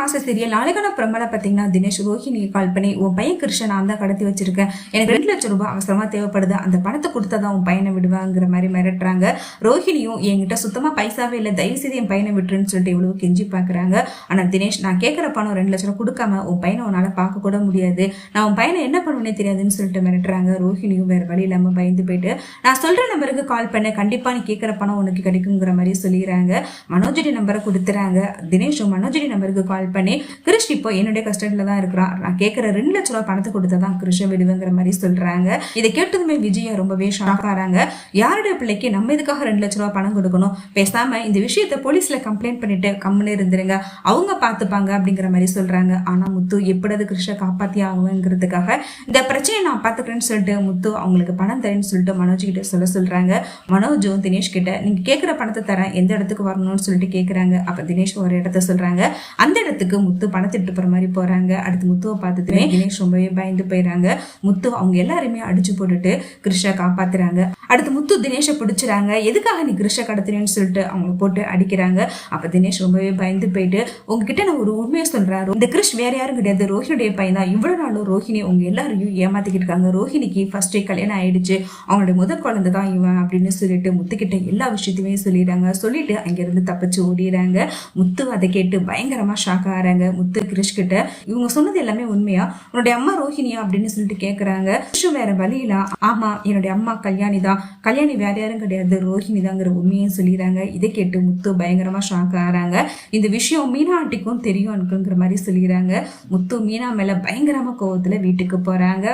மாச சீரியல் நாளைக்கான பிரமல பாத்தீங்கன்னா தினேஷ் ரோஹிணி கால் பண்ணி உன் பையன் கிருஷ்ணன் நான் தான் கடத்தி வச்சிருக்கேன், எனக்கு 2 லட்சம் ரூபாய் அவசரமா தேவைப்படுது, அந்த பணத்தை கொடுத்தாதான் உன் பையனை விடுவாங்கிற மாதிரி மிரட்டுறாங்க. ரோஹிணியும் என்கிட்ட சுத்தமா பைசாவே இல்லை, தயவு செய்து என் பையனை விட்டுருன்னு சொல்லிட்டு இவ்வளவு கெஞ்சி பாக்குறாங்க. ஆனா தினேஷ் நான் கேட்கிற பணம் 2 லட்சம் ரூபாய் கொடுக்காம உன் பையனை உன்னால பார்க்க கூட முடியாது, நான் உன் பையனை என்ன பண்ணுவேனே தெரியாதுன்னு சொல்லிட்டு மிரட்டுறாங்க. ரோஹிணியும் வேற வழி இல்லாம பயந்து போயிட்டு நான் சொல்ற நம்பருக்கு கால் பண்ண, கண்டிப்பா நீ கேட்கிற பணம் உனக்கு கிடைக்குங்கிற மாதிரி சொல்லிடுறாங்க. மனோஜடி நம்பரை கொடுத்துறாங்க. தினேஷும் மனோஜடி நம்பருக்கு கால் பண்ணி கிருஷ் இப்போ என்னுடைய கஸ்டடியில தான் இருக்கிறான், நான் கேட்கிற 2 லட்சம் ரூபாய் பணத்தை கொடுத்ததான் கிருஷை விடுவேங்கிற மாதிரி சொல்றாங்க. இதை கேட்டதுமே விஜயா ரொம்பவே ஷாக் ஆறாங்க. யாருடைய பிள்ளைக்கு நம்ம இதுக்காக 2 லட்சம் ரூபாய் பணம் கொடுக்கணும், பேசாம இந்த விஷயத்த போலீஸ்ல கம்ப்ளைண்ட் பண்ணிட்டு கம்முன்னு இருந்துருங்க, அவங்க பாத்துப்பாங்க அப்படிங்கிற மாதிரி சொல்றாங்க. ஆனா முத்து எப்படியாவது கிருஷை காப்பாத்தி ஆகுங்கிறதுக்காக இந்த பிரச்சனையை நான் பாத்துக்கிறேன்னு சொல்லிட்டு முத்து அவங்களுக்கு பணம் தரேன்னு சொல்லிட்டு மனோஜ் கிட்ட சொல்றாங்க. மனோஜும் தினேஷ் கிட்ட நீங்க கேட்கிற பணத்தை தரேன், எந்த இடத்துக்கு வரணும்னு சொல்லிட்டு கேட்கறாங்க. அப்ப தினேஷ் ஒரு இடத்த சொல்றாங்க. அந்த இடத்துக்கு முத்து பணத்திட்டு போற மாதிரி போறாங்க. அடுத்து முத்துவை பார்த்துட்டு தினேஷ் ரொம்பவே பயந்து போயிறாங்க. முத்து அவங்க எல்லாருமே அடிச்சு போட்டுட்டு கிருஷை காப்பாத்துறாங்க. அடுத்து முத்து தினேஷை பிடிச்சிறாங்க. எதுக்காக நீ கிருஷை கடத்துறேன்னு சொல்லிட்டு அவங்க போட்டு அடிக்கிறாங்க. அப்ப தினேஷ் ரொம்பவே பயந்து போயிட்டு உங்ககிட்ட நான் ஒரு உண்மையை சொல்றேன், இந்த கிருஷ் வேற யாரும் கிடையாது, ரோஹிணியுடைய பையன் தான். இவ்வளவு நாளும் ரோஹிணி உங்க எல்லாரையும் ஏமாத்திக்கிட்டு இருக்காங்க, ரோஹிணிக்கு ஃபர்ஸ்ட் கல்யாணம் ஆயிடுச்சு, அவங்களுடைய முதல் குழந்தை தான் இவன் அப்படின்னு சொல்லிட்டு முத்துக்கிட்ட எல்லா விஷயத்தையுமே சொல்லிடுறாங்க. சொல்லிட்டு அங்கிருந்து தப்பிச்சு ஓடிடுறாங்க. முத்து அதை கேட்டு பயங்கரமா ஷாக் ஆறாங்க. முத்து கிருஷ் கிட்ட இவங்க சொன்னது எல்லாமே உண்மையா, உன்னுடைய அம்மா ரோஹிணியா அப்படின்னு சொல்லிட்டு கேக்குறாங்க. கிருஷ் வேற வழியில ஆமா என்னுடைய அம்மா கல்யாணி தான், கல்யாணி வேற யாரும் கிடையாது, ரோஹிணி தாங்கிற உண்மையும் சொல்லிடுறாங்க. இதை கேட்டு முத்து பயங்கரமா ஷாக் ஆறாங்க. இந்த விஷயம் மீனா ஆண்டிக்கும் தெரியும் எனக்குங்கிற மாதிரி சொல்லிடுறாங்க. முத்து மீனா மேல பயங்கரமா கோவத்துல வீட்டுக்கு போறாங்க.